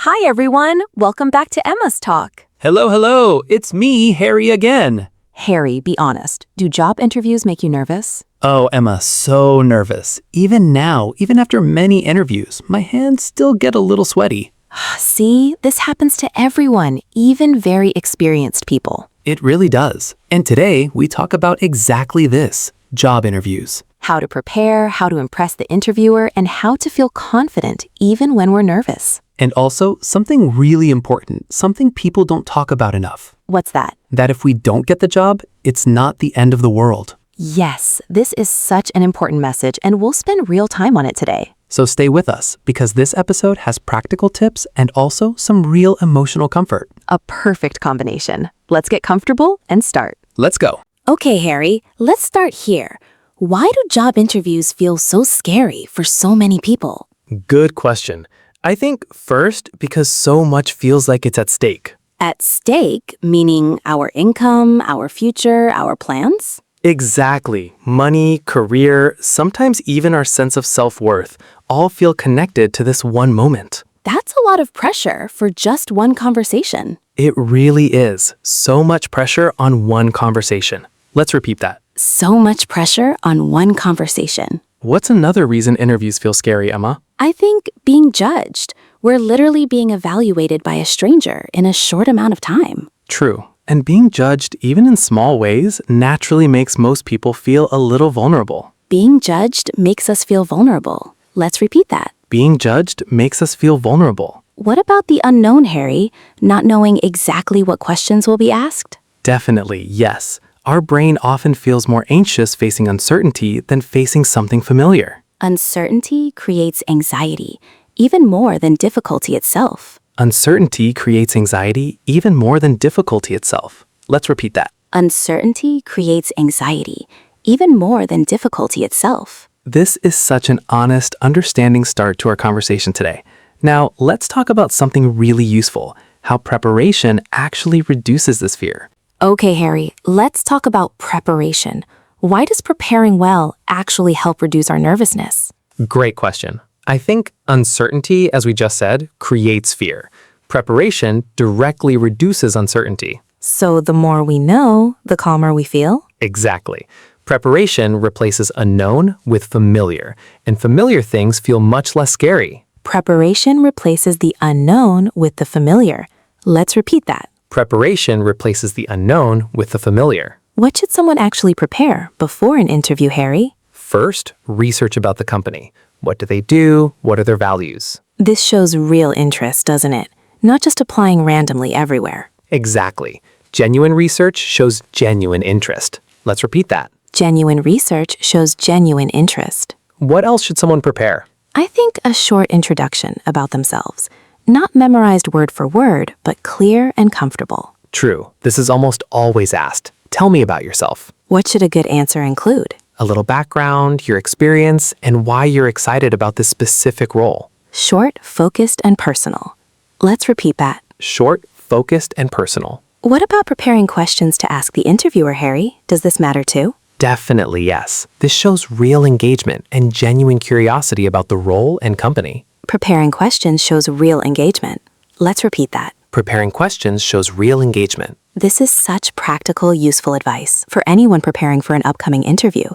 Hi, everyone. Welcome back to Emma's Talk. Hello, hello. It's me, Harry again. Harry, be honest. Do job interviews make you nervous? Oh, Emma, so nervous. Even now, even after many interviews, my hands still get a little sweaty. See, this happens to everyone, even very experienced people. It really does. And today, we talk about exactly this, job interviews. How to prepare, how to impress the interviewer, and how to feel confident even when we're nervous. And also, something really important, something people don't talk about enough. What's that? That if we don't get the job, it's not the end of the world. Yes, this is such an important message, and we'll spend real time on it today. So stay with us, because this episode has practical tips and also some real emotional comfort. A perfect combination. Let's get comfortable and start. Let's go. Okay, Harry, let's start here. Why do job interviews feel so scary for so many people? Good question. I think first, because so much feels like it's at stake. At stake, meaning our income, our future, our plans? Exactly. Money, career, sometimes even our sense of self-worth all feel connected to this one moment. That's a lot of pressure for just one conversation. It really is. So much pressure on one conversation. Let's repeat that. So much pressure on one conversation. What's another reason interviews feel scary, Emma? I think being judged. We're literally being evaluated by a stranger in a short amount of time. True. And being judged, even in small ways, naturally makes most people feel a little vulnerable. Being judged makes us feel vulnerable. Let's repeat that. Being judged makes us feel vulnerable. What about the unknown, Harry? Not knowing exactly what questions will be asked? Definitely, yes. Our brain often feels more anxious facing uncertainty than facing something familiar. Uncertainty creates anxiety, even more than difficulty itself. Uncertainty creates anxiety even more than difficulty itself. Let's repeat that. Uncertainty creates anxiety, even more than difficulty itself. This is such an honest, understanding start to our conversation today. Now, let's talk about something really useful, how preparation actually reduces this fear. Okay, Harry, let's talk about preparation. Why does preparing well actually help reduce our nervousness? Great question. I think uncertainty, as we just said, creates fear. Preparation directly reduces uncertainty. So the more we know, the calmer we feel? Exactly. Preparation replaces unknown with familiar, and familiar things feel much less scary. Preparation replaces the unknown with the familiar. Let's repeat that. Preparation replaces the unknown with the familiar. What should someone actually prepare before an interview, Harry? First, research about the company. What do they do? What are their values? This shows real interest, doesn't it? Not just applying randomly everywhere. Exactly. Genuine research shows genuine interest. Let's repeat that. Genuine research shows genuine interest. What else should someone prepare? I think a short introduction about themselves. Not memorized word for word, but clear and comfortable. True. This is almost always asked. Tell me about yourself. What should a good answer include? A little background, your experience, and why you're excited about this specific role. Short, focused, and personal. Let's repeat that. Short, focused, and personal. What about preparing questions to ask the interviewer, Harry? Does this matter too? Definitely yes. This shows real engagement and genuine curiosity about the role and company. Preparing questions shows real engagement. Let's repeat that. Preparing questions shows real engagement. This is such practical, useful advice for anyone preparing for an upcoming interview.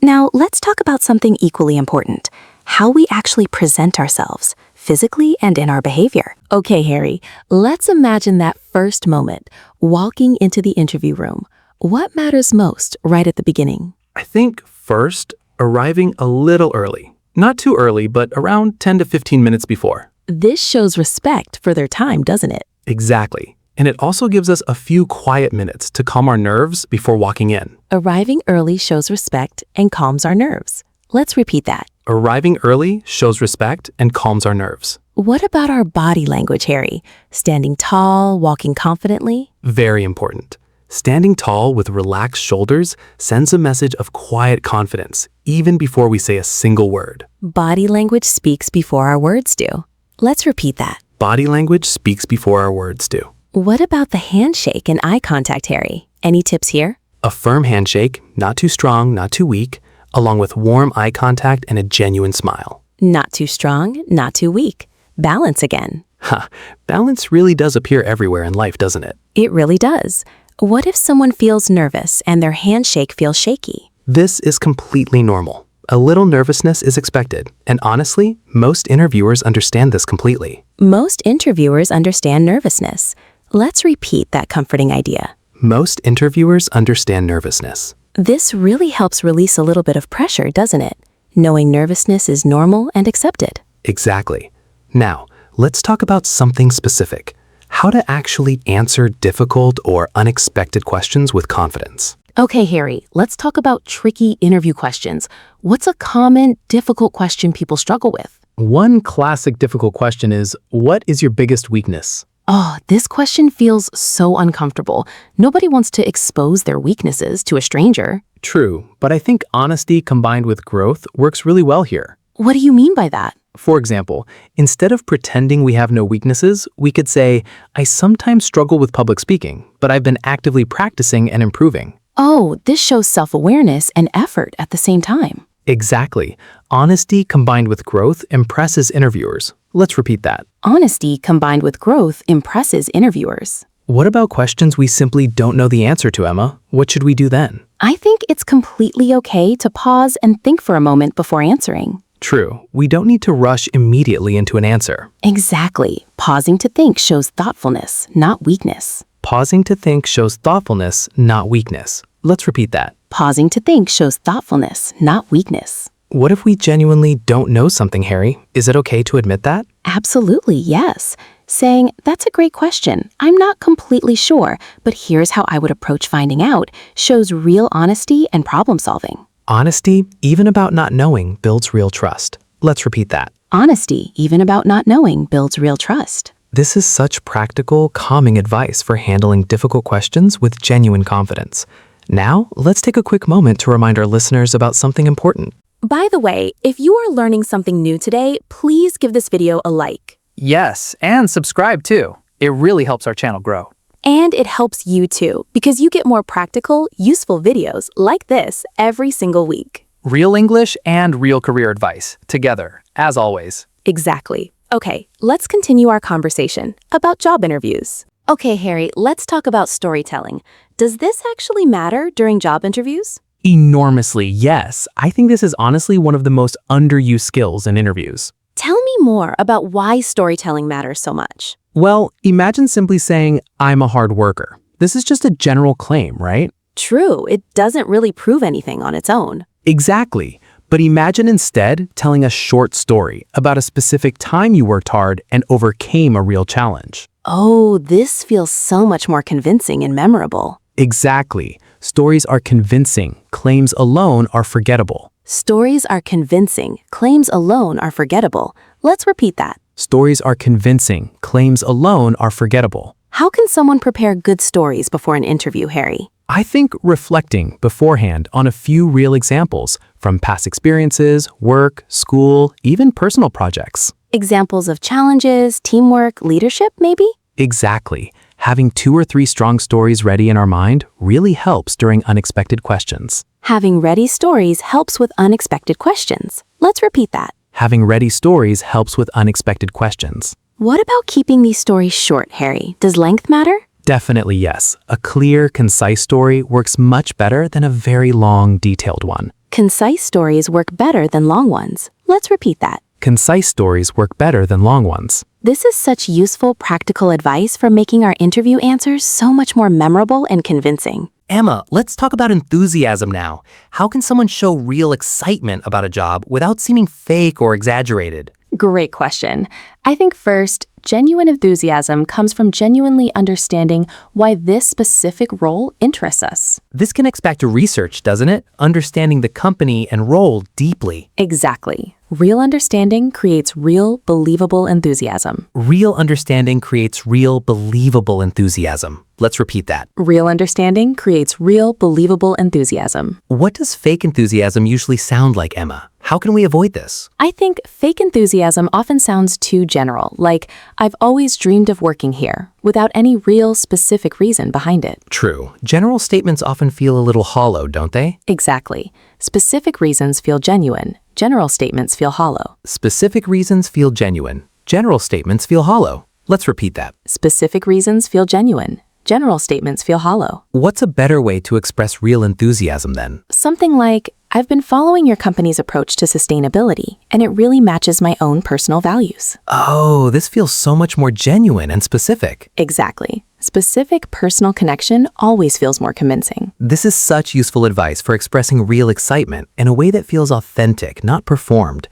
Now, let's talk about something equally important, how we actually present ourselves, physically and in our behavior. Okay, Harry, let's imagine that first moment, walking into the interview room. What matters most right at the beginning? I think first, arriving a little early. Not too early, but around 10 to 15 minutes before. This shows respect for their time, doesn't it? Exactly. And it also gives us a few quiet minutes to calm our nerves before walking in. Arriving early shows respect and calms our nerves. Let's repeat that. Arriving early shows respect and calms our nerves. What about our body language, Harry? Standing tall, walking confidently? Very important. Standing tall with relaxed shoulders sends a message of quiet confidence, even before we say a single word. Body language speaks before our words do. Let's repeat that. Body language speaks before our words do. What about the handshake and eye contact, Harry? Any tips here? A firm handshake, not too strong, not too weak, along with warm eye contact and a genuine smile. Not too strong, not too weak. Balance again. Ha, balance really does appear everywhere in life, doesn't it? It really does. What if someone feels nervous and their handshake feels shaky? This is completely normal. A little nervousness is expected, and honestly, most interviewers understand this completely. Most interviewers understand nervousness. Let's repeat that comforting idea. Most interviewers understand nervousness. This really helps release a little bit of pressure, doesn't it? Knowing nervousness is normal and accepted. Exactly. Now, let's talk about something specific. How to actually answer difficult or unexpected questions with confidence. Okay, Harry, let's talk about tricky interview questions. What's a common, difficult question people struggle with? One classic difficult question is, what is your biggest weakness? Oh, this question feels so uncomfortable. Nobody wants to expose their weaknesses to a stranger. True, but I think honesty combined with growth works really well here. What do you mean by that? For example, instead of pretending we have no weaknesses, we could say, I sometimes struggle with public speaking, but I've been actively practicing and improving. Oh, this shows self-awareness and effort at the same time. Exactly. Honesty combined with growth impresses interviewers. Let's repeat that. Honesty combined with growth impresses interviewers. What about questions we simply don't know the answer to, Emma? What should we do then? I think it's completely okay to pause and think for a moment before answering. True, we don't need to rush immediately into an answer. Exactly. Pausing to think shows thoughtfulness, not weakness. Pausing to think shows thoughtfulness, not weakness. Let's repeat that. Pausing to think shows thoughtfulness, not weakness. What if we genuinely don't know something, Harry? Is it okay to admit that? Absolutely, yes. Saying, that's a great question. I'm not completely sure, but here's how I would approach finding out, shows real honesty and problem solving. Honesty, even about not knowing, builds real trust. Let's repeat that. Honesty, even about not knowing, builds real trust. This is such practical, calming advice for handling difficult questions with genuine confidence. Now, let's take a quick moment to remind our listeners about something important. By the way, if you are learning something new today, please give this video a like. Yes, and subscribe too. It really helps our channel grow. And it helps you too, because you get more practical, useful videos like this every single week. Real English and real career advice, together, as always. Exactly. Okay, let's continue our conversation about job interviews. Okay, Harry, let's talk about storytelling. Does this actually matter during job interviews? Enormously, yes. I think this is honestly one of the most underused skills in interviews. Tell me more about why storytelling matters so much. Well, imagine simply saying, I'm a hard worker. This is just a general claim, right? True, it doesn't really prove anything on its own. Exactly. But imagine instead telling a short story about a specific time you worked hard and overcame a real challenge. Oh, this feels so much more convincing and memorable. Exactly. Stories are convincing. Claims alone are forgettable. Stories are convincing. Claims alone are forgettable. Let's repeat that. Stories are convincing. Claims alone are forgettable. How can someone prepare good stories before an interview, Harry? I think reflecting beforehand on a few real examples from past experiences, work, school, even personal projects. Examples of challenges, teamwork, leadership, maybe? Exactly. Having 2 or 3 strong stories ready in our mind really helps during unexpected questions. Having ready stories helps with unexpected questions. Let's repeat that. Having ready stories helps with unexpected questions. What about keeping these stories short, Harry? Does length matter? Definitely yes. A clear, concise story works much better than a very long, detailed one. Concise stories work better than long ones. Let's repeat that. Concise stories work better than long ones. This is such useful, practical advice for making our interview answers so much more memorable and convincing. Emma, let's talk about enthusiasm now. How can someone show real excitement about a job without seeming fake or exaggerated? Great question. I think first, genuine enthusiasm comes from genuinely understanding why this specific role interests us. This connects back to research, doesn't it? Understanding the company and role deeply. Exactly. Real understanding creates real, believable enthusiasm. Real understanding creates real, believable enthusiasm. Let's repeat that. Real understanding creates real, believable enthusiasm. What does fake enthusiasm usually sound like, Emma? How can we avoid this? I think fake enthusiasm often sounds too general, like, I've always dreamed of working here, without any real specific reason behind it. True. General statements often feel a little hollow, don't they? Exactly. Specific reasons feel genuine. General statements feel hollow. Specific reasons feel genuine. General statements feel hollow. Let's repeat that. Specific reasons feel genuine. General statements feel hollow. What's a better way to express real enthusiasm then? Something like, I've been following your company's approach to sustainability, and it really matches my own personal values. Oh, this feels so much more genuine and specific. Exactly. Specific personal connection always feels more convincing. This is such useful advice for expressing real excitement in a way that feels authentic, not performed.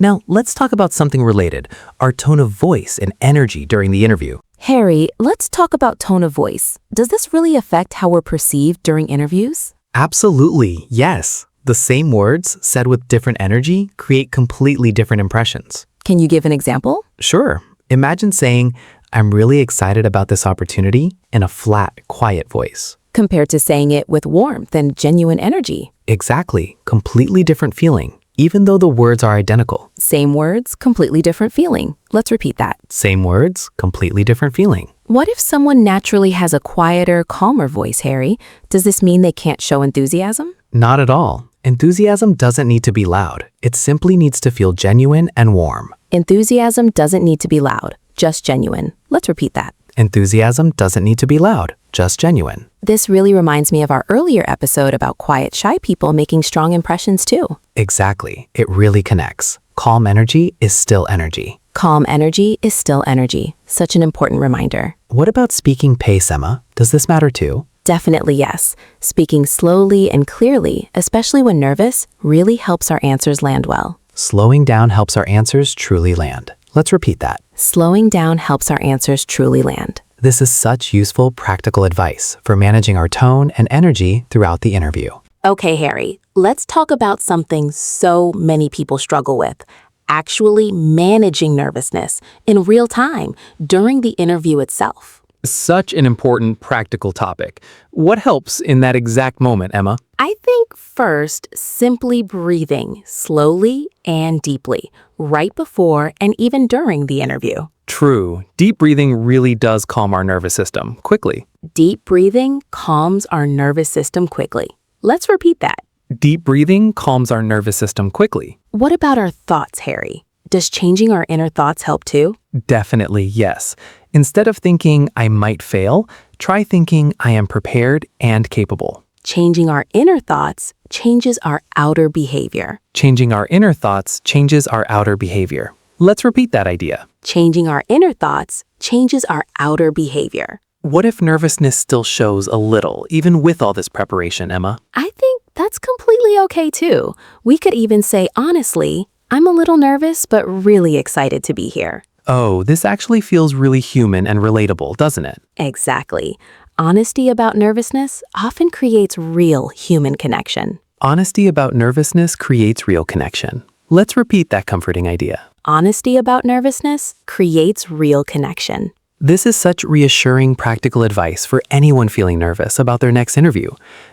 Now, let's talk about something related, our tone of voice and energy during the interview. Harry, let's talk about tone of voice. Does this really affect how we're perceived during interviews? Absolutely, yes. The same words said with different energy create completely different impressions. Can you give an example? Sure. Imagine saying, I'm really excited about this opportunity in a flat, quiet voice. Compared to saying it with warmth and genuine energy. Exactly. Completely different feeling, even though the words are identical. Same words, completely different feeling. Let's repeat that. Same words, completely different feeling. What if someone naturally has a quieter, calmer voice, Harry? Does this mean they can't show enthusiasm? Not at all. Enthusiasm doesn't need to be loud. It simply needs to feel genuine and warm. Enthusiasm doesn't need to be loud, just genuine. Let's repeat that. Enthusiasm doesn't need to be loud, just genuine. This really reminds me of our earlier episode about quiet, shy people making strong impressions too. Exactly. It really connects. Calm energy is still energy. Calm energy is still energy. Such an important reminder. What about speaking pace, Emma? Does this matter too? Definitely yes. Speaking slowly and clearly, especially when nervous, really helps our answers land well. Slowing down helps our answers truly land. Let's repeat that. Slowing down helps our answers truly land. This is such useful, practical advice for managing our tone and energy throughout the interview. Okay, Harry, let's talk about something so many people struggle with. Actually managing nervousness in real time during the interview itself. Such an important, practical topic. What helps in that exact moment, Emma? I think first, simply breathing slowly and deeply, right before and even during the interview. True. Deep breathing really does calm our nervous system quickly. Deep breathing calms our nervous system quickly. Let's repeat that. Deep breathing calms our nervous system quickly. What about our thoughts, Harry? Does changing our inner thoughts help too? Definitely, yes. Instead of thinking I might fail, try thinking I am prepared and capable. Changing our inner thoughts changes our outer behavior. Changing our inner thoughts changes our outer behavior. Let's repeat that idea. Changing our inner thoughts changes our outer behavior. What if nervousness still shows a little, even with all this preparation, Emma? I think that's completely okay too. We could even say honestly, I'm a little nervous, but really excited to be here. Oh, this actually feels really human and relatable, doesn't it? Exactly. Honesty about nervousness often creates real human connection. Honesty about nervousness creates real connection. Let's repeat that comforting idea. Honesty about nervousness creates real connection. This is such reassuring, practical advice for anyone feeling nervous about their next interview.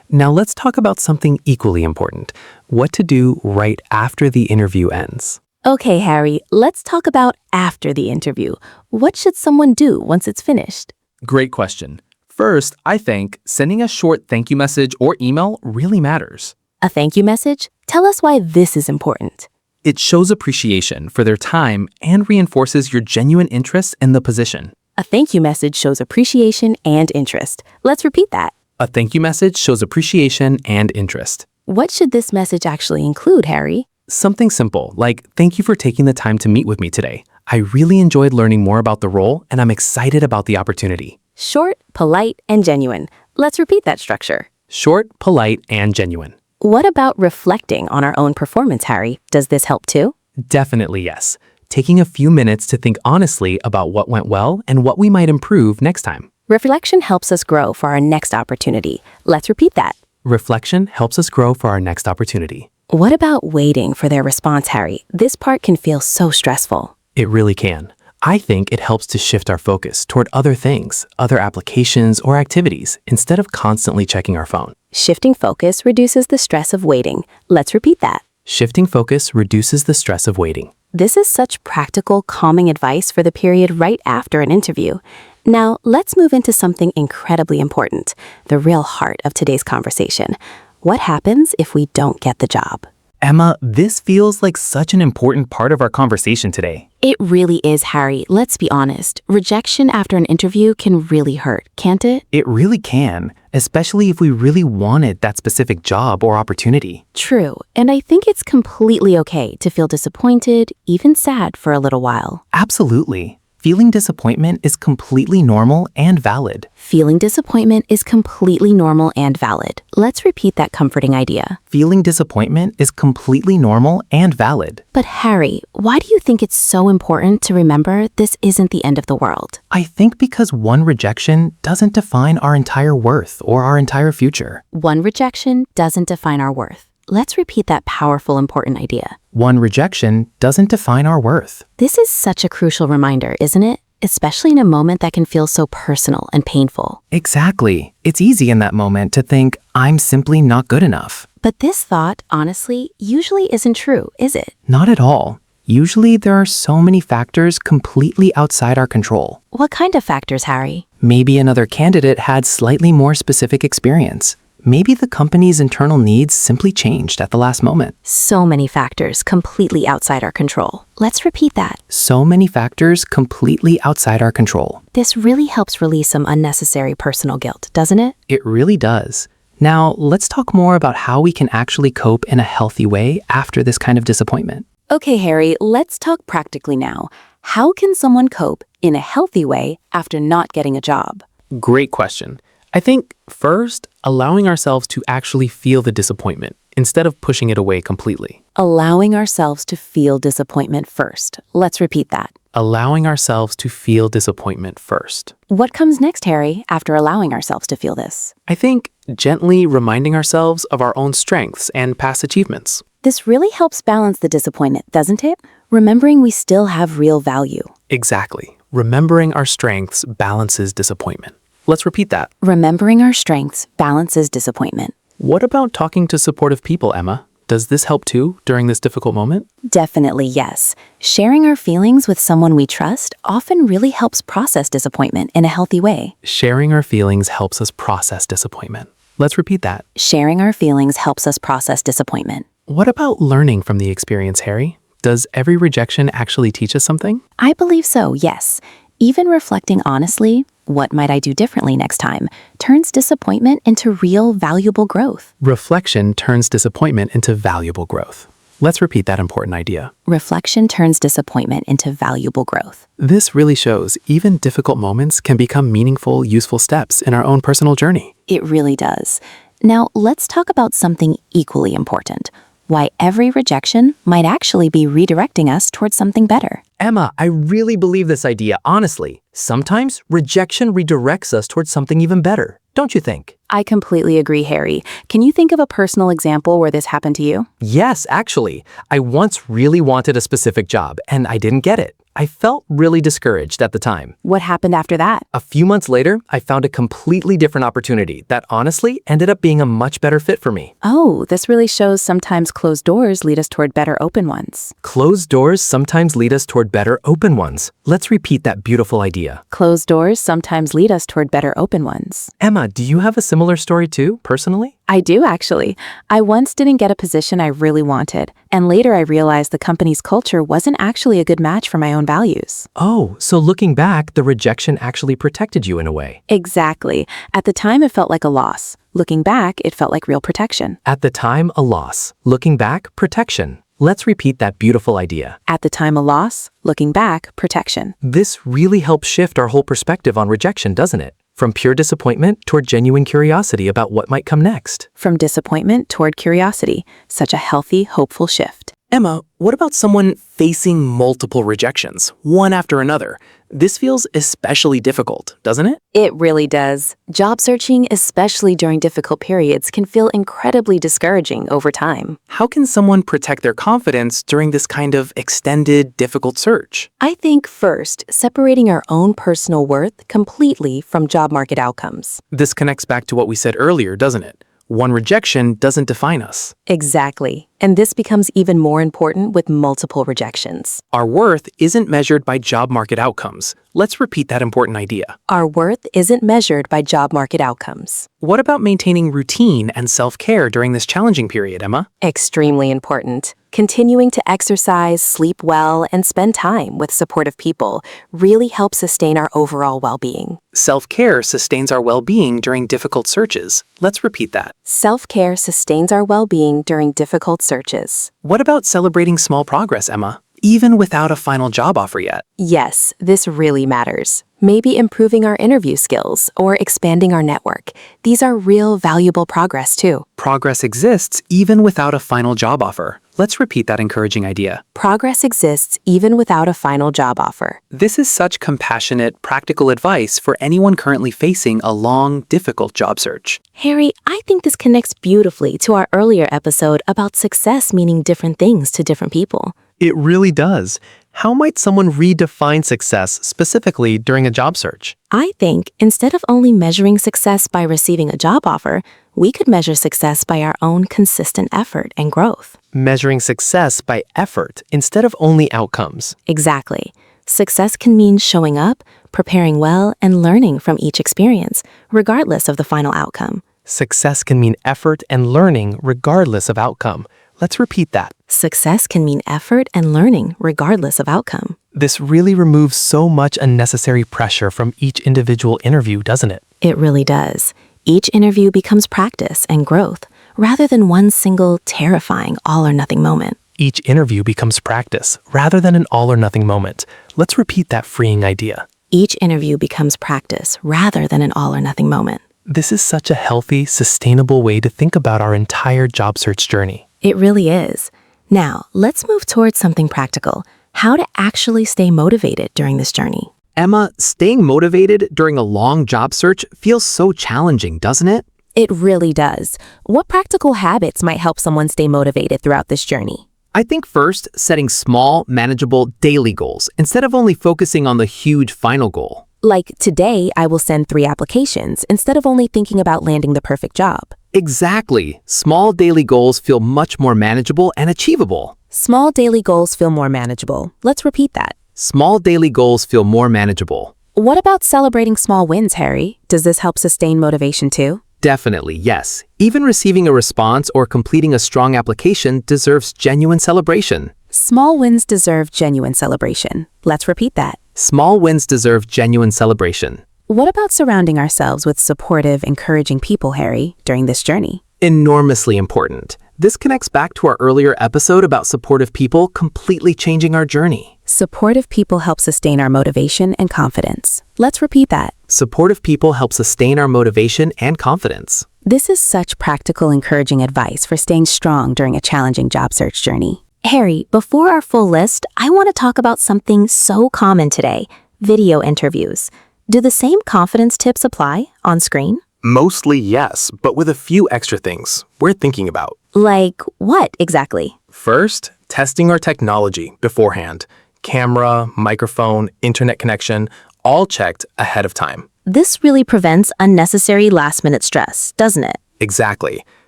Now let's talk about something equally important, what to do right after the interview ends. Okay, Harry, let's talk about after the interview. What should someone do once it's finished? Great question. First, I think sending a short thank you message or email really matters. A thank you message? Tell us why this is important. It shows appreciation for their time and reinforces your genuine interest in the position. A thank you message shows appreciation and interest. Let's repeat that. A thank you message shows appreciation and interest. What should this message actually include, Harry? Something simple, like, thank you for taking the time to meet with me today. I really enjoyed learning more about the role, and I'm excited about the opportunity. Short, polite, and genuine. Let's repeat that structure. Short, polite, and genuine. What about reflecting on our own performance, Harry? Does this help too? Definitely yes. Taking a few minutes to think honestly about what went well and what we might improve next time. Reflection helps us grow for our next opportunity. Let's repeat that. Reflection helps us grow for our next opportunity. What about waiting for their response, Harry? This part can feel so stressful. It really can. I think it helps to shift our focus toward other things, other applications or activities, instead of constantly checking our phone. Shifting focus reduces the stress of waiting. Let's repeat that. Shifting focus reduces the stress of waiting. This is such practical, calming advice for the period right after an interview. Now, let's move into something incredibly important, the real heart of today's conversation. What happens if we don't get the job? Emma, this feels like such an important part of our conversation today. It really is, Harry. Let's be honest. Rejection after an interview can really hurt, can't it? It really can, especially if we really wanted that specific job or opportunity. True, and I think it's completely okay to feel disappointed, even sad for a little while. Absolutely. Feeling disappointment is completely normal and valid. Feeling disappointment is completely normal and valid. Let's repeat that comforting idea. Feeling disappointment is completely normal and valid. But Harry, why do you think it's so important to remember this isn't the end of the world? I think because one rejection doesn't define our entire worth or our entire future. One rejection doesn't define our worth. Let's repeat that powerful, important idea. One rejection doesn't define our worth. This is such a crucial reminder, isn't it? Especially in a moment that can feel so personal and painful. Exactly. It's easy in that moment to think, I'm simply not good enough. But this thought, honestly, usually isn't true, is it? Not at all. Usually there are so many factors completely outside our control. What kind of factors, Harry? Maybe another candidate had slightly more specific experience. Maybe the company's internal needs simply changed at the last moment. So many factors completely outside our control. Let's repeat that. So many factors completely outside our control. This really helps release some unnecessary personal guilt, doesn't it? It really does. Now, let's talk more about how we can actually cope in a healthy way after this kind of disappointment. Okay, Harry, let's talk practically now. How can someone cope in a healthy way after not getting a job? Great question. I think, first, allowing ourselves to actually feel the disappointment instead of pushing it away completely. Allowing ourselves to feel disappointment first. Let's repeat that. Allowing ourselves to feel disappointment first. What comes next, Harry, after allowing ourselves to feel this? I think gently reminding ourselves of our own strengths and past achievements. This really helps balance the disappointment, doesn't it? Remembering we still have real value. Exactly. Remembering our strengths balances disappointment. Let's repeat that. Remembering our strengths balances disappointment. What about talking to supportive people, Emma? Does this help too during this difficult moment? Definitely yes. Sharing our feelings with someone we trust often really helps process disappointment in a healthy way. Sharing our feelings helps us process disappointment. Let's repeat that. Sharing our feelings helps us process disappointment. What about learning from the experience, Harry? Does every rejection actually teach us something? I believe so, yes. Even reflecting honestly, what might I do differently next time, turns disappointment into real, valuable growth. Reflection turns disappointment into valuable growth. Let's repeat that important idea. Reflection turns disappointment into valuable growth. This really shows even difficult moments can become meaningful, useful steps in our own personal journey. It really does. Now, let's talk about something equally important. Why every rejection might actually be redirecting us towards something better. Emma, I really believe this idea, honestly. Sometimes rejection redirects us towards something even better, don't you think? I completely agree, Harry. Can you think of a personal example where this happened to you? Yes, actually. I once really wanted a specific job, and I didn't get it. I felt really discouraged at the time. What happened after that? A few months later, I found a completely different opportunity that honestly ended up being a much better fit for me. Oh, this really shows sometimes closed doors lead us toward better open ones. Closed doors sometimes lead us toward better open ones. Let's repeat that beautiful idea. Closed doors sometimes lead us toward better open ones. Emma, do you have a similar story too, personally? I do, actually. I once didn't get a position I really wanted, and later I realized the company's culture wasn't actually a good match for my own values. Oh, so looking back, the rejection actually protected you in a way. Exactly. At the time, it felt like a loss. Looking back, it felt like real protection. At the time, a loss. Looking back, protection. Let's repeat that beautiful idea. At the time, a loss. Looking back, protection. This really helps shift our whole perspective on rejection, doesn't it? From pure disappointment toward genuine curiosity about what might come next. From disappointment toward curiosity. Such a healthy, hopeful shift. Emma, what about someone facing multiple rejections, one after another? This feels especially difficult, doesn't it? It really does. Job searching, especially during difficult periods, can feel incredibly discouraging over time. How can someone protect their confidence during this kind of extended, difficult search? I think first, separating our own personal worth completely from job market outcomes. This connects back to what we said earlier, doesn't it? One rejection doesn't define us. Exactly. And this becomes even more important with multiple rejections. Our worth isn't measured by job market outcomes. Let's repeat that important idea. Our worth isn't measured by job market outcomes. What about maintaining routine and self-care during this challenging period, Emma? Extremely important. Continuing to exercise, sleep well, and spend time with supportive people really helps sustain our overall well-being. Self-care sustains our well-being during difficult searches. Let's repeat that. Self-care sustains our well-being during difficult searches. What about celebrating small progress, Emma, even without a final job offer yet? Yes, this really matters. Maybe improving our interview skills or expanding our network. These are real valuable progress too. Progress exists even without a final job offer. Let's repeat that encouraging idea. Progress exists even without a final job offer. This is such compassionate, practical advice for anyone currently facing a long, difficult job search. Harry, I think this connects beautifully to our earlier episode about success meaning different things to different people. It really does. How might someone redefine success specifically during a job search? I think instead of only measuring success by receiving a job offer, we could measure success by our own consistent effort and growth. Measuring success by effort instead of only outcomes. Exactly. Success can mean showing up, preparing well, and learning from each experience, regardless of the final outcome. Success can mean effort and learning regardless of outcome. Let's repeat that. Success can mean effort and learning regardless of outcome. This really removes so much unnecessary pressure from each individual interview, doesn't it? It really does. Each interview becomes practice and growth, rather than one single, terrifying all-or-nothing moment. Each interview becomes practice rather than an all-or-nothing moment. Let's repeat that freeing idea. Each interview becomes practice rather than an all-or-nothing moment. This is such a healthy, sustainable way to think about our entire job search journey. It really is. Now, let's move towards something practical, how to actually stay motivated during this journey. Emma, staying motivated during a long job search feels so challenging, doesn't it? It really does. What practical habits might help someone stay motivated throughout this journey? I think first, setting small, manageable daily goals instead of only focusing on the huge final goal. Like, today I will send 3 applications instead of only thinking about landing the perfect job. Exactly. Small daily goals feel much more manageable and achievable. Small daily goals feel more manageable. Let's repeat that. Small daily goals feel more manageable. What about celebrating small wins, Harry? Does this help sustain motivation too? Definitely, yes. Even receiving a response or completing a strong application deserves genuine celebration. Small wins deserve genuine celebration. Let's repeat that. Small wins deserve genuine celebration. What about surrounding ourselves with supportive, encouraging people, Harry, during this journey? Enormously important. This connects back to our earlier episode about supportive people completely changing our journey. Supportive people help sustain our motivation and confidence. Let's repeat that. Supportive people help sustain our motivation and confidence. This is such practical, encouraging advice for staying strong during a challenging job search journey. Harry, before our full list, I want to talk about something so common today, video interviews. Do the same confidence tips apply on screen? Mostly yes, but with a few extra things we're thinking about. Like what exactly? First, testing our technology beforehand. Camera, microphone, internet connection, all checked ahead of time. This really prevents unnecessary last-minute stress, doesn't it? Exactly.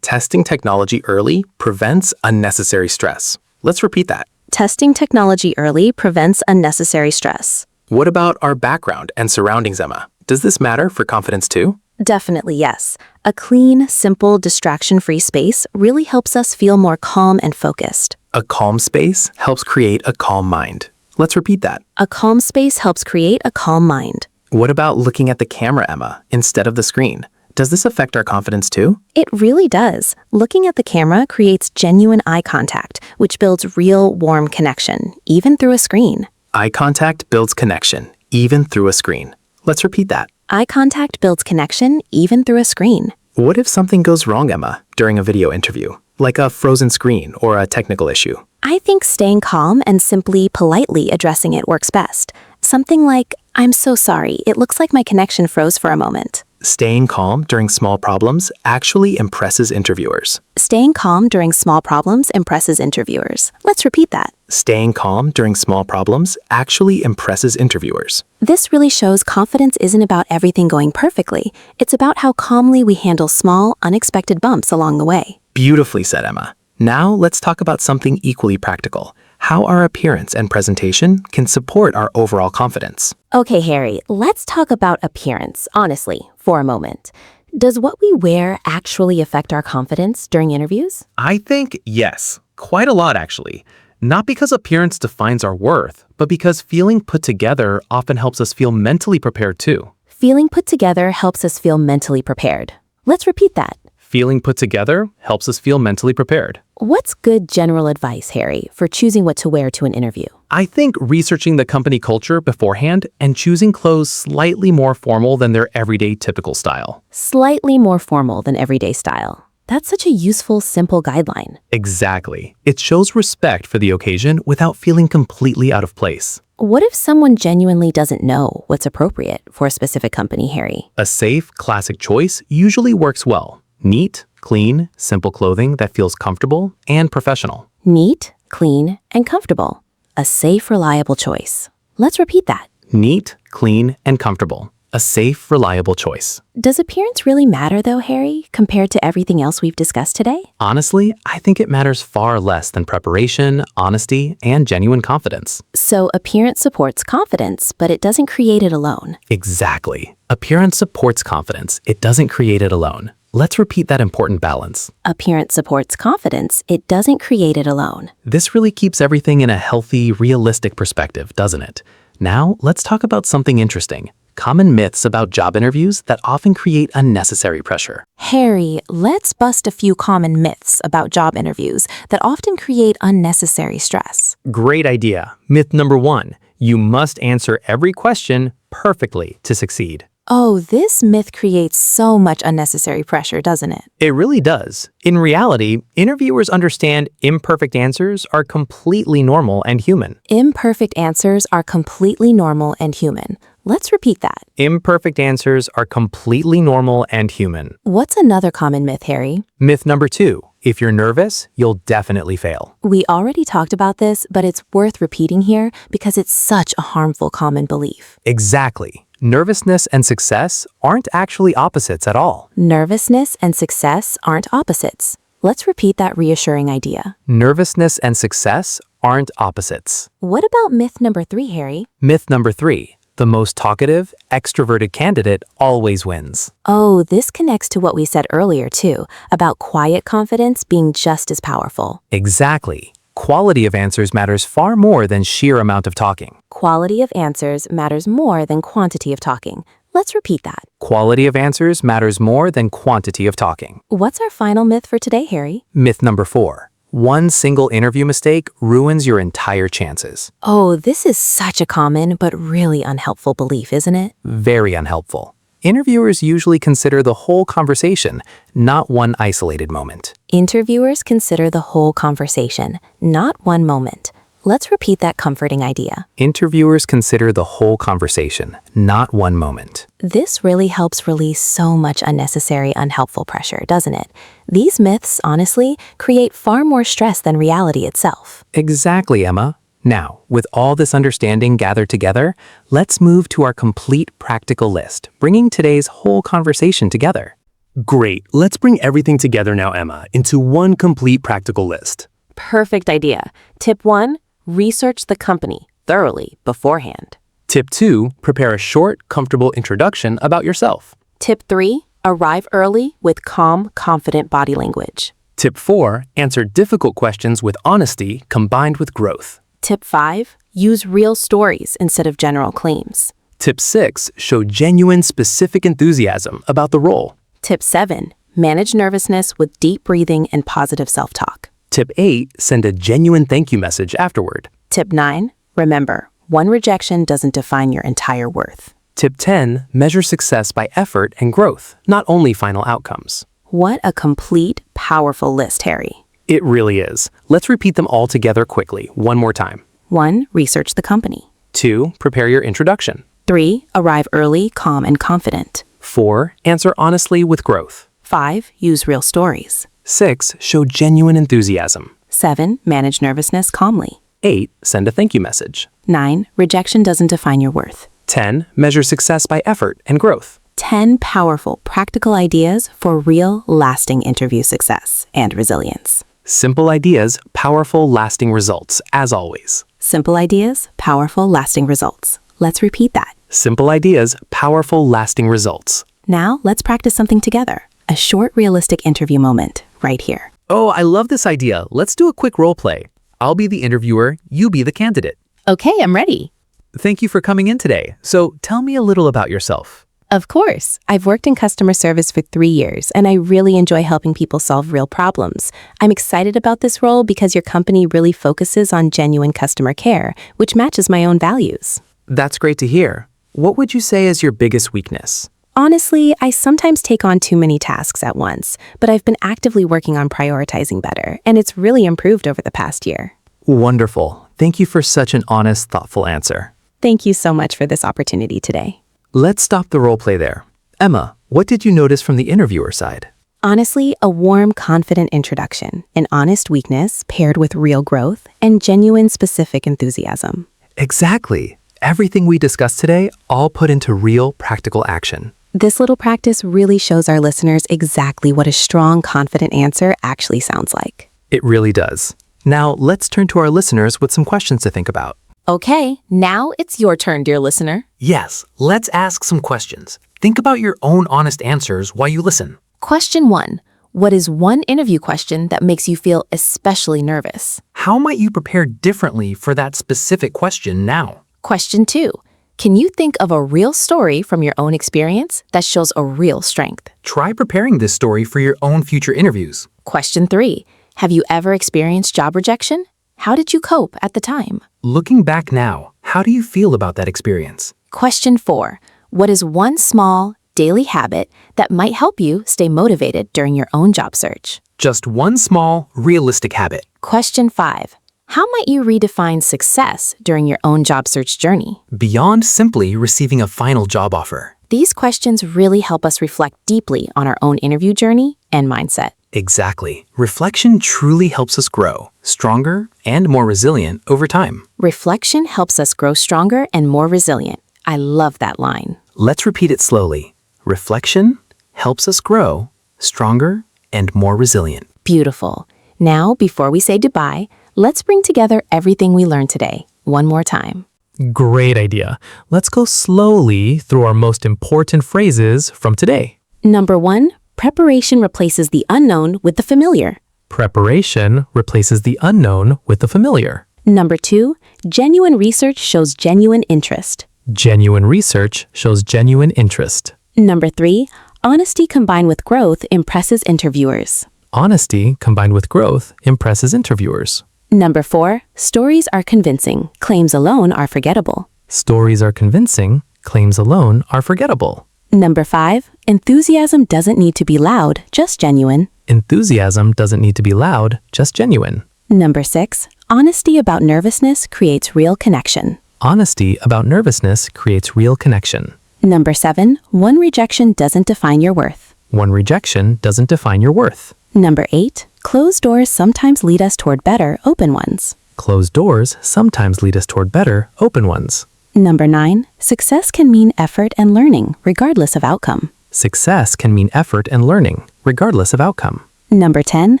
Testing technology early prevents unnecessary stress. Let's repeat that. Testing technology early prevents unnecessary stress. What about our background and surroundings, Emma? Does this matter for confidence too? Definitely yes. A clean, simple, distraction-free space really helps us feel more calm and focused. A calm space helps create a calm mind. Let's repeat that. A calm space helps create a calm mind. What about looking at the camera, Emma, instead of the screen? Does this affect our confidence too? It really does. Looking at the camera creates genuine eye contact, which builds real, warm connection, even through a screen. Eye contact builds connection, even through a screen. Let's repeat that. Eye contact builds connection, even through a screen. What if something goes wrong, Emma, during a video interview? Like a frozen screen or a technical issue? I think staying calm and simply politely addressing it works best. Something like, "I'm so sorry, it looks like my connection froze for a moment." Staying calm during small problems actually impresses interviewers. Staying calm during small problems impresses interviewers. Let's repeat that. Staying calm during small problems actually impresses interviewers. This really shows confidence isn't about everything going perfectly. It's about how calmly we handle small, unexpected bumps along the way. Beautifully said, Emma. Now let's talk about something equally practical: how our appearance and presentation can support our overall confidence. Okay, Harry, let's talk about appearance, honestly, for a moment. Does what we wear actually affect our confidence during interviews? I think yes, quite a lot actually. Not because appearance defines our worth, but because feeling put together often helps us feel mentally prepared too. Feeling put together helps us feel mentally prepared. Let's repeat that. Feeling put together helps us feel mentally prepared. What's good general advice, Harry, for choosing what to wear to an interview? I think researching the company culture beforehand and choosing clothes slightly more formal than their everyday typical style. Slightly more formal than everyday style. That's such a useful, simple guideline. Exactly. It shows respect for the occasion without feeling completely out of place. What if someone genuinely doesn't know what's appropriate for a specific company, Harry? A safe, classic choice usually works well. Neat, clean, simple clothing that feels comfortable and professional. Neat, clean, and comfortable. A safe, reliable choice. Let's repeat that. Neat, clean, and comfortable. A safe, reliable choice. Does appearance really matter though, Harry, compared to everything else we've discussed today? Honestly, I think it matters far less than preparation, honesty, and genuine confidence. So appearance supports confidence, but it doesn't create it alone. Exactly. Appearance supports confidence. It doesn't create it alone. Let's repeat that important balance. Appearance supports confidence. It doesn't create it alone. This really keeps everything in a healthy, realistic perspective, doesn't it? Now, let's talk about something interesting. Common myths about job interviews that often create unnecessary pressure. Harry, let's bust a few common myths about job interviews that often create unnecessary stress. Great idea. Myth number 1. You must answer every question perfectly to succeed. Oh, this myth creates so much unnecessary pressure, doesn't it? It really does. In reality, interviewers understand imperfect answers are completely normal and human. Imperfect answers are completely normal and human. Let's repeat that. Imperfect answers are completely normal and human. What's another common myth, Harry? Myth number 2. If you're nervous, you'll definitely fail. We already talked about this, but it's worth repeating here because it's such a harmful common belief. Exactly. Nervousness and success aren't actually opposites at all. Nervousness and success aren't opposites. Let's repeat that reassuring idea. Nervousness and success aren't opposites. What about myth number 3, Harry? Myth number 3. The most talkative, extroverted candidate always wins. Oh, this connects to what we said earlier, too, about quiet confidence being just as powerful. Exactly. Quality of answers matters far more than sheer amount of talking. Quality of answers matters more than quantity of talking. Let's repeat that. Quality of answers matters more than quantity of talking. What's our final myth for today, Harry? Myth number 4. One single interview mistake ruins your entire chances. Oh, this is such a common but really unhelpful belief, isn't it? Very unhelpful. Interviewers usually consider the whole conversation, not one isolated moment. Interviewers consider the whole conversation, not one moment. Let's repeat that comforting idea. Interviewers consider the whole conversation, not one moment. This really helps release so much unnecessary, unhelpful pressure, doesn't it? These myths, honestly, create far more stress than reality itself. Exactly, Emma. Now, with all this understanding gathered together, let's move to our complete practical list, bringing today's whole conversation together. Great. Let's bring everything together now, Emma, into one complete practical list. Perfect idea. Tip 1, research the company thoroughly beforehand. Tip 2, prepare a short, comfortable introduction about yourself. Tip 3, arrive early with calm, confident body language. Tip 4, answer difficult questions with honesty combined with growth. Tip 5, use real stories instead of general claims. Tip 6, show genuine, specific enthusiasm about the role. Tip 7, manage nervousness with deep breathing and positive self-talk. Tip 8, send a genuine thank you message afterward. Tip 9, remember, one rejection doesn't define your entire worth. Tip 10, measure success by effort and growth, not only final outcomes. What a complete, powerful list, Harry. It really is. Let's repeat them all together quickly, one more time. 1, research the company. 2, prepare your introduction. 3, arrive early, calm, and confident. 4. Answer honestly with growth. 5. Use real stories. 6. Show genuine enthusiasm. 7. Manage nervousness calmly. 8. Send a thank you message. 9. Rejection doesn't define your worth. 10. Measure success by effort and growth. 10 powerful, practical ideas for real, lasting interview success and resilience. Simple ideas, powerful, lasting results, as always. Simple ideas, powerful, lasting results. Let's repeat that. Simple ideas, powerful, lasting results. Now, let's practice something together. A short, realistic interview moment, right here. Oh, I love this idea. Let's do a quick role play. I'll be the interviewer, you be the candidate. Okay, I'm ready. Thank you for coming in today. So tell me a little about yourself. Of course. I've worked in customer service for 3 years, and I really enjoy helping people solve real problems. I'm excited about this role because your company really focuses on genuine customer care, which matches my own values. That's great to hear. What would you say is your biggest weakness? Honestly, I sometimes take on too many tasks at once, but I've been actively working on prioritizing better, and it's really improved over the past year. Wonderful. Thank you for such an honest, thoughtful answer. Thank you so much for this opportunity today. Let's stop the role play there. Emma, what did you notice from the interviewer side? Honestly, a warm, confident introduction, an honest weakness paired with real growth, and genuine, specific enthusiasm. Exactly. Everything we discussed today, all put into real, practical action. This little practice really shows our listeners exactly what a strong, confident answer actually sounds like. It really does. Now, let's turn to our listeners with some questions to think about. Okay, now it's your turn, dear listener. Yes, let's ask some questions. Think about your own honest answers while you listen. Question 1. What is one interview question that makes you feel especially nervous? How might you prepare differently for that specific question now? Question 2. Can you think of a real story from your own experience that shows a real strength? Try preparing this story for your own future interviews. Question 3. Have you ever experienced job rejection? How did you cope at the time? Looking back now, how do you feel about that experience? Question 4. What is one small, daily habit that might help you stay motivated during your own job search? Just one small, realistic habit. Question 5. How might you redefine success during your own job search journey? Beyond simply receiving a final job offer. These questions really help us reflect deeply on our own interview journey and mindset. Exactly. Reflection truly helps us grow, stronger and more resilient over time. Reflection helps us grow stronger and more resilient. I love that line. Let's repeat it slowly. Reflection helps us grow, stronger and more resilient. Beautiful. Now, before we say goodbye, let's bring together everything we learned today one more time. Great idea. Let's go slowly through our most important phrases from today. Number 1, preparation replaces the unknown with the familiar. Preparation replaces the unknown with the familiar. Number 2, genuine research shows genuine interest. Genuine research shows genuine interest. Number 3, honesty combined with growth impresses interviewers. Honesty combined with growth impresses interviewers. Number 4, stories are convincing. Claims alone are forgettable. Stories are convincing. Claims alone are forgettable. Number 5, enthusiasm doesn't need to be loud, just genuine. Enthusiasm doesn't need to be loud, just genuine. Number 6, honesty about nervousness creates real connection. Honesty about nervousness creates real connection. Number 7, one rejection doesn't define your worth. One rejection doesn't define your worth. Number 8, closed doors sometimes lead us toward better, open ones. Closed doors sometimes lead us toward better, open ones. Number 9, success can mean effort and learning, regardless of outcome. Success can mean effort and learning, regardless of outcome. Number 10,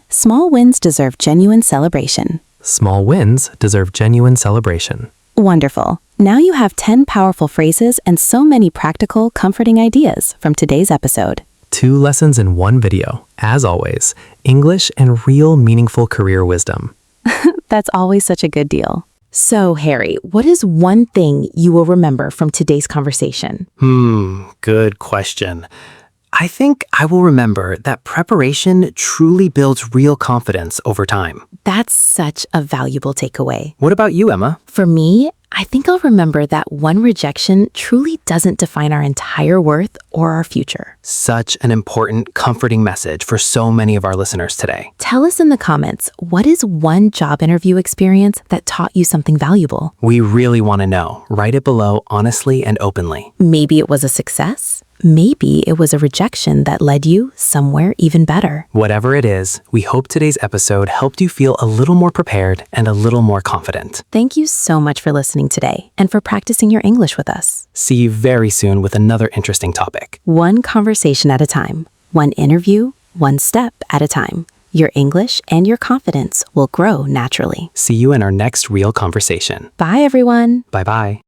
small wins deserve genuine celebration. Small wins deserve genuine celebration. Wonderful. Now you have 10 powerful phrases and so many practical, comforting ideas from today's episode. 2 lessons in 1 video. As always, English and real meaningful career wisdom. That's always such a good deal. So, Harry, what is one thing you will remember from today's conversation? Good question. I think I will remember that preparation truly builds real confidence over time. That's such a valuable takeaway. What about you, Emma? For me, I think I'll remember that one rejection truly doesn't define our entire worth or our future. Such an important, comforting message for so many of our listeners today. Tell us in the comments, what is one job interview experience that taught you something valuable? We really want to know. Write it below honestly and openly. Maybe it was a success. Maybe it was a rejection that led you somewhere even better. Whatever it is, we hope today's episode helped you feel a little more prepared and a little more confident. Thank you so much for listening today and for practicing your English with us. See you very soon with another interesting topic. One conversation at a time, one interview, one step at a time. Your English and your confidence will grow naturally. See you in our next real conversation. Bye, everyone. Bye-bye.